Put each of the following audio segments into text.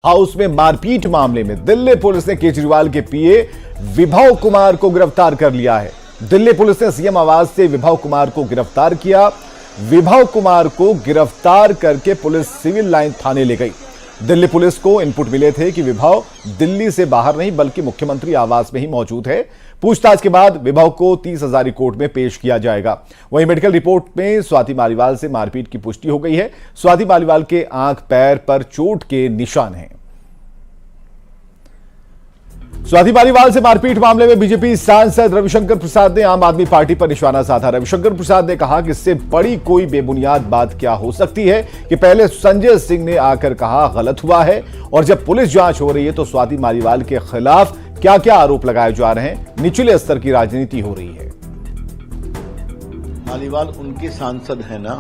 House में मारपीट मामले में दिल्ली पुलिस ने केजरीवाल के पीए विभव कुमार को गिरफ्तार कर लिया है। दिल्ली पुलिस ने सीएम आवास से विभव कुमार को गिरफ्तार किया। विभव कुमार को गिरफ्तार करके पुलिस सिविल लाइन थाने ले गई। दिल्ली पुलिस को इनपुट मिले थे कि विभव दिल्ली से बाहर नहीं बल्कि मुख्यमंत्री आवास में ही मौजूद है। पूछताछ के बाद विभव को 30 हजारी कोर्ट में पेश किया जाएगा। वहीं मेडिकल रिपोर्ट में स्वाति मालीवाल से मारपीट की पुष्टि हो गई है। स्वाति मालीवाल के आंख पैर पर चोट के निशान हैं। स्वाति मालीवाल से मारपीट मामले में बीजेपी सांसद रविशंकर प्रसाद ने आम आदमी पार्टी पर निशाना साधा। रविशंकर प्रसाद ने कहा कि इससे बड़ी कोई बेबुनियाद बात क्या हो सकती है कि पहले संजय सिंह ने आकर कहा गलत हुआ है और जब पुलिस जांच हो रही है तो स्वाति मालीवाल के खिलाफ क्या क्या आरोप लगाए जा रहे हैं। निचले स्तर की राजनीति हो रही है। मालीवाल उनके सांसद है ना,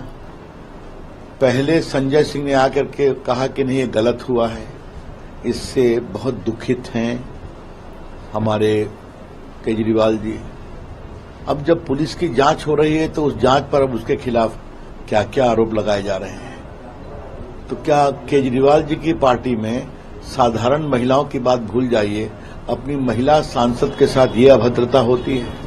पहले संजय सिंह ने आकर के कहा कि नहीं ये गलत हुआ है, इससे बहुत दुखित हैं हमारे केजरीवाल जी। अब जब पुलिस की जांच हो रही है तो उस जांच पर अब उसके खिलाफ क्या क्या आरोप लगाए जा रहे हैं। तो क्या केजरीवाल जी की पार्टी में साधारण महिलाओं की बात भूल जाइए, अपनी महिला सांसद के साथ ये अभद्रता होती है।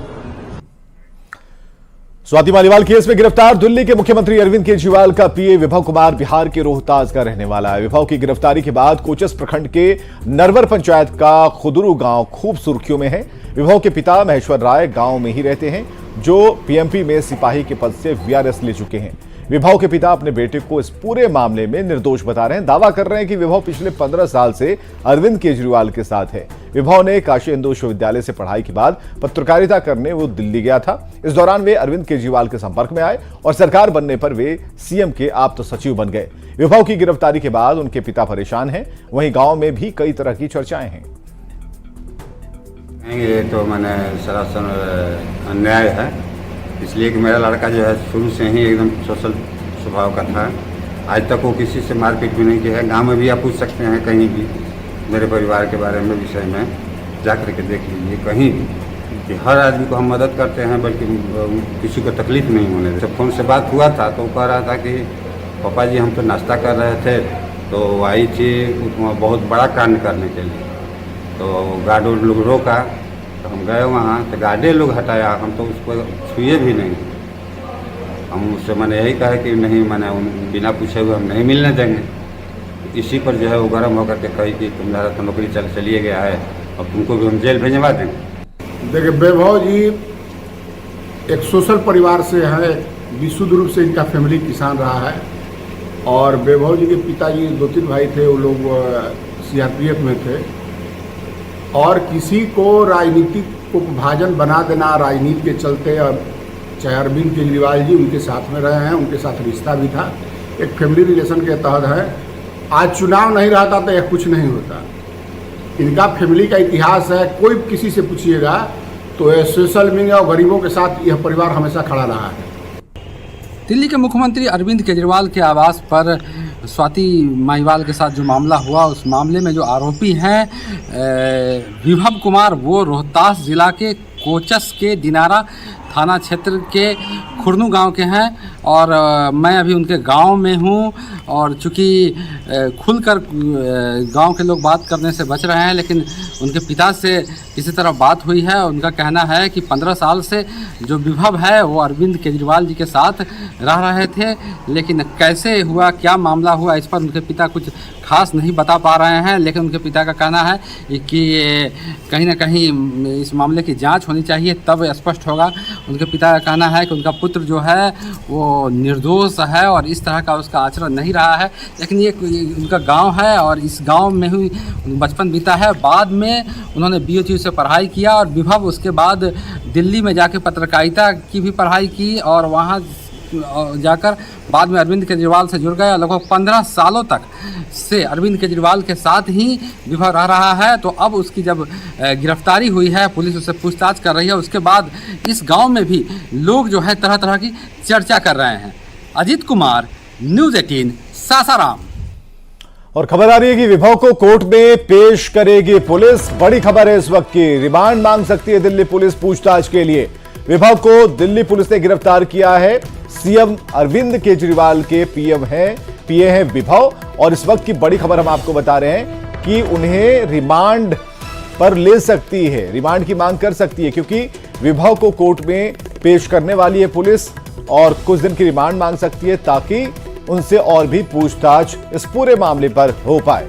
स्वाति मालीवाल केस में गिरफ्तार दिल्ली के मुख्यमंत्री अरविंद केजरीवाल का पीए विभव कुमार बिहार के रोहतास का रहने वाला है। विभव की गिरफ्तारी के बाद कोचस प्रखंड के नरवर पंचायत का खुदरू गांव खूब सुर्खियों में है। विभव के पिता महेश्वर राय गांव में ही रहते हैं, जो पीएमपी में सिपाही के पद से वीआरएस ले चुके हैं। विभव के पिता अपने बेटे को इस पूरे मामले में निर्दोष बता रहे हैं। दावा कर रहे हैं कि विभव पिछले 15 साल से अरविंद केजरीवाल के साथ है। विभव ने काशी हिंदू विश्वविद्यालय से पढ़ाई के बाद पत्रकारिता करने वो दिल्ली गया था। इस दौरान वे अरविंद केजरीवाल के संपर्क में आए और सरकार बनने पर वे सीएम के आप्त सचिव बन गए। विभव की गिरफ्तारी के बाद उनके पिता परेशान हैं। वहीं गांव में भी कई तरह की चर्चाएं हैं। ये तो मैंने सरासर अन्याय है, इसलिए कि मेरा लड़का जो है शुरू से ही एकदम सोशल स्वभाव का था। आज तक वो किसी से मारपीट भी नहीं किया है। गांव में भी आप पूछ सकते हैं, कहीं भी मेरे परिवार के बारे में विषय में जा कर के देख लीजिए, कहीं भी कि हर आदमी को हम मदद करते हैं, बल्कि किसी को तकलीफ नहीं होने देते। फोन से बात हुआ था तो वो कह रहा था कि पापा जी हम तो नाश्ता कर रहे थे तो आई थी बहुत बड़ा कांड करने के लिए, तो गार्ड लोग रोका तो हम गए वहाँ, तो गार्डे लोग हटाया, हम तो उसको छुए भी नहीं। हम उससे मैंने यही कहा कि नहीं, मैंने बिना पूछे हुए हम नहीं मिलने देंगे। इसी पर जो है वो गर्म होकर के कही कि तुम्हारा तो नौकरी चलिए गया है, अब तुमको भी हम जेल भेजवा देंगे। देखिए, वैभव जी एक सोशल परिवार से है, विशुद्ध रूप से इनका फैमिली किसान रहा है। और वैभव जी के पिताजी 2-3 भाई थे, वो लोग सीआरपीएफ में थे। और किसी को राजनीतिक को भाजन बना देना राजनीति के चलते, और चाहे अरविंद केजरीवाल जी उनके साथ में रहे हैं, उनके साथ रिश्ता भी था, एक फैमिली रिलेशन के तहत है। आज चुनाव नहीं रहता तो यह कुछ नहीं होता। इनका फैमिली का इतिहास है, कोई किसी से पूछिएगा तो यह सोशल मीडिया और गरीबों के साथ यह परिवार हमेशा खड़ा रहा है। दिल्ली के मुख्यमंत्री अरविंद केजरीवाल के आवास पर स्वाति मालीवाल के साथ जो मामला हुआ, उस मामले में जो आरोपी हैं विभव कुमार, वो रोहतास जिला के कोचस के दिनारा थाना क्षेत्र के खुरनू गांव के हैं। और मैं अभी उनके गांव में हूं और चूँकि खुलकर गांव के लोग बात करने से बच रहे हैं, लेकिन उनके पिता से किसी तरह बात हुई है। उनका कहना है कि 15 साल से जो विभव है वो अरविंद केजरीवाल जी के साथ रह रहे थे, लेकिन कैसे हुआ, क्या मामला हुआ, इस पर उनके पिता कुछ खास नहीं बता पा रहे हैं। लेकिन उनके पिता का कहना है कि कहीं ना कहीं इस मामले की जांच होनी चाहिए, तब स्पष्ट होगा। उनके पिता का कहना है कि उनका पुत्र जो है वो निर्दोष है और इस तरह का उसका आचरण नहीं रहा है। लेकिन ये उनका गांव है और इस गांव में ही बचपन बीता है। बाद में उन्होंने BOTU से पढ़ाई किया और विभव उसके बाद दिल्ली में जाके पत्रकारिता की भी पढ़ाई की और वहाँ जाकर बाद में अरविंद केजरीवाल से जुड़ गया। लगभग 15 सालों तक से अरविंद केजरीवाल के साथ ही विभव रह रहा है। तो अब उसकी जब गिरफ्तारी हुई है, पुलिस उससे पूछताछ कर रही है, उसके बाद इस गांव में भी लोग जो है तरह तरह की चर्चा कर रहे हैं। अजीत कुमार, न्यूज़ 18, सासाराम। और खबर आ रही है कि विभव को कोर्ट में पेश करेगी पुलिस। बड़ी खबर है इस वक्त की। रिमांड मांग सकती है दिल्ली पुलिस पूछताछ के लिए। विभव को दिल्ली पुलिस ने गिरफ्तार किया है। सीएम अरविंद केजरीवाल के पीए हैं विभव। और इस वक्त की बड़ी खबर हम आपको बता रहे हैं कि उन्हें रिमांड पर ले सकती है, रिमांड की मांग कर सकती है, क्योंकि विभव को कोर्ट में पेश करने वाली है पुलिस और कुछ दिन की रिमांड मांग सकती है ताकि उनसे और भी पूछताछ इस पूरे मामले पर हो पाए।